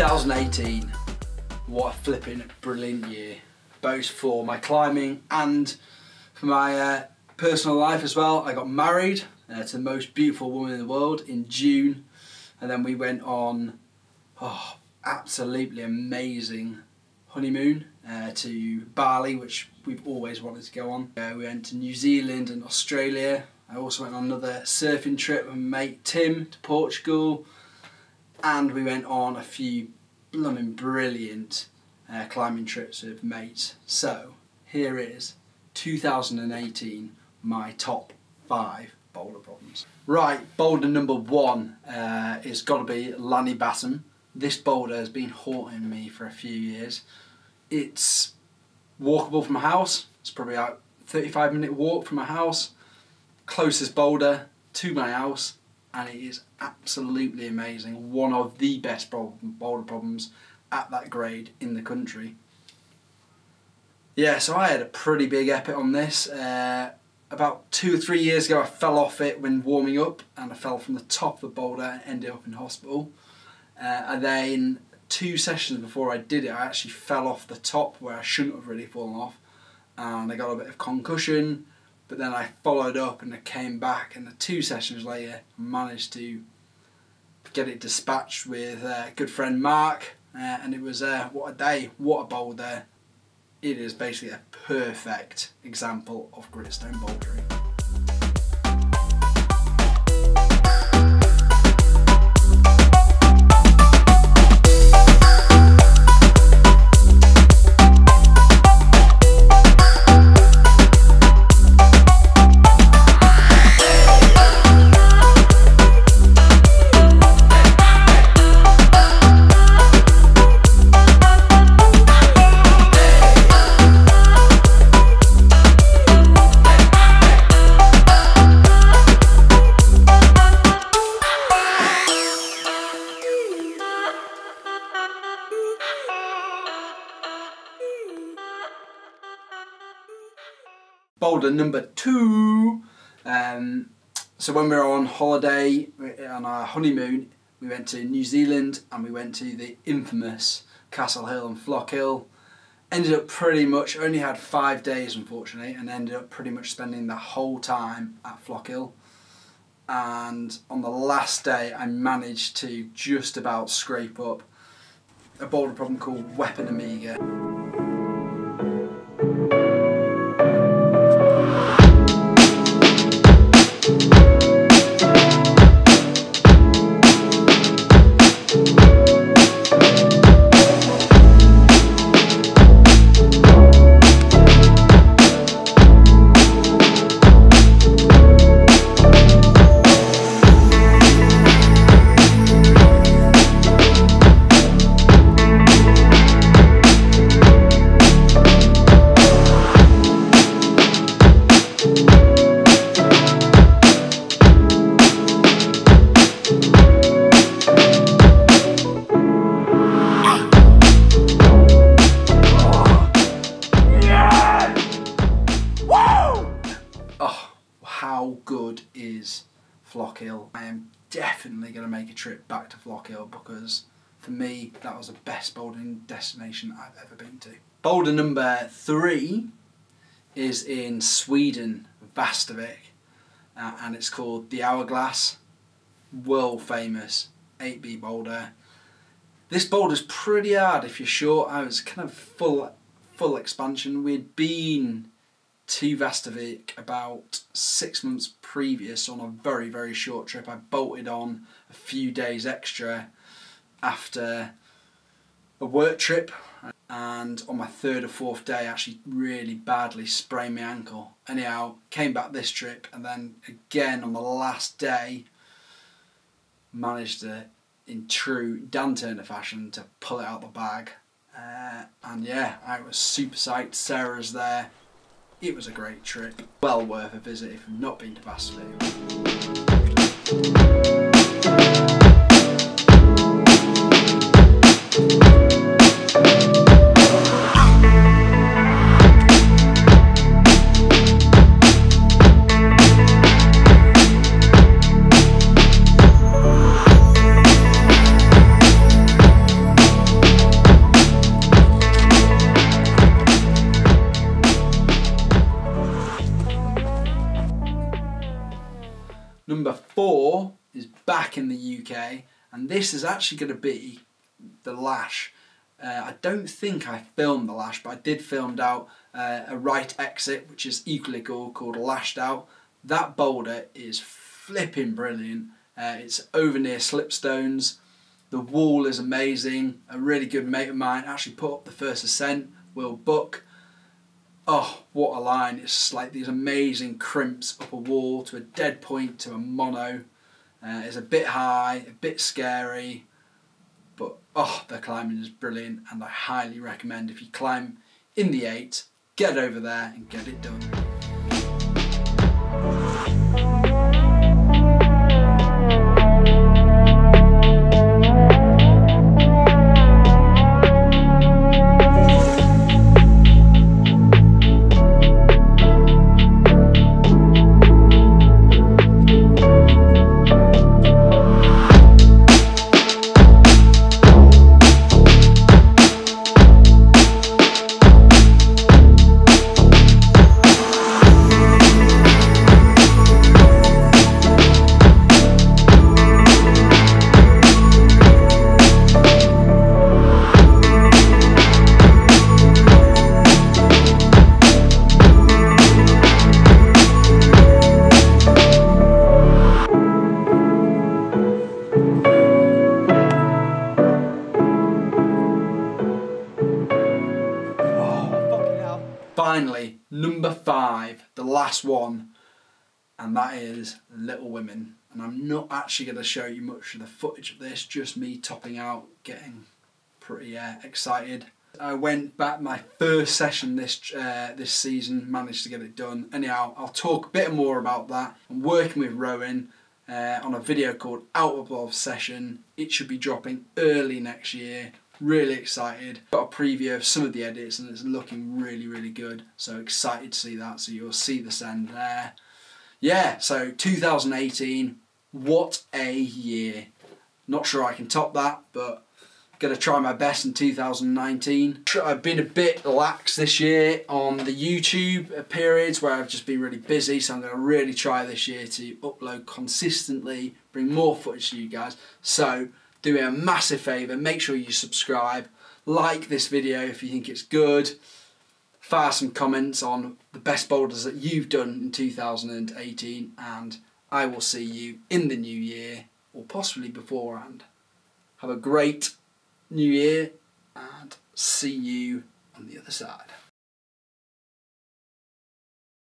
2018, what a flipping brilliant year, both for my climbing and for my personal life as well. I got married to the most beautiful woman in the world in June, and then we went on absolutely amazing honeymoon to Bali, which we've always wanted to go on. We went to New Zealand and Australia. I also went on another surfing trip with my mate Tim to Portugal, and we went on a few blooming brilliant climbing trips with mates. So here is 2018, my top 5 boulder problems. Right, boulder number 1 is got to be Lanny Basham. This boulder has been haunting me for a few years. It's walkable from my house. It's probably a 35-minute walk from my house. Closest boulder to my house, and it is absolutely amazing. One of the best boulder problems at that grade in the country. Yeah, so I had a pretty big epic on this. About 2 or 3 years ago I fell off it when warming up, and I fell from the top of the boulder and ended up in hospital. And then 2 sessions before I did it, I actually fell off the top where I shouldn't have really fallen off, and I got a bit of concussion. But then I followed up and I came back, and 2 sessions later I managed to get it dispatched with a good friend Mark, and it was what a day, what a boulder. It is basically a perfect example of gritstone bouldering. Boulder number 2. So when we were on holiday, on our honeymoon, we went to New Zealand and we went to the infamous Castle Hill and Flock Hill. Ended up pretty much, only had 5 days unfortunately, and ended up pretty much spending the whole time at Flock Hill. And on the last day I managed to just about scrape up a boulder problem called Weapon Amiga. How good is Flock Hill? I am definitely going to make a trip back to Flock Hill, because for me that was the best bouldering destination I've ever been to. Boulder number 3 is in Sweden, Västervik, and it's called the Hourglass. World famous 8B boulder. This boulder's pretty hard if you're short. I was kind of full expansion. We'd been to Västervik about 6 months previous on a very short trip. I bolted on a few days extra after a work trip, and on my 3rd or 4th day I actually really badly sprained my ankle. Anyhow, came back this trip, and then again on the last day managed to, in true Dan Turner fashion, to pull it out the bag. And yeah, I was super psyched. Sarah's there. It was a great trip. Well worth a visit if you've not been to Västervik. is back in the UK, and this is actually going to be the Lash. I don't think I filmed the Lash, but I did film out a right exit, which is equally cool, called Lashed Out. That boulder is flipping brilliant. It's over near Slipstones. The wall is amazing. A really good mate of mine actually put up the first ascent, Will Buck. Oh, what a line. It's like these amazing crimps up a wall to a dead point to a mono. It's a bit high, a bit scary, but oh, the climbing is brilliant, and I highly recommend, if you climb in the 8, get over there and get it done. Finally, number 5, the last one, and that is Little Women. And I'm not actually going to show you much of the footage of this, just me topping out, getting pretty excited. I went back my first session this season, managed to get it done. Anyhow, I'll talk a bit more about that. I'm working with Rowan on a video called Out Above Session. It should be dropping early next year. Really excited. Got a preview of some of the edits and it's looking really, really good. So excited to see that. So you'll see the send there. Yeah, so 2018, what a year. Not sure I can top that, but going to try my best in 2019. I've been a bit lax this year on the YouTube periods where I've just been really busy, so I'm going to really try this year to upload consistently, bring more footage to you guys. So do me a massive favour, make sure you subscribe, like this video if you think it's good, fire some comments on the best boulders that you've done in 2018, and I will see you in the new year, or possibly beforehand. Have a great new year, and see you on the other side.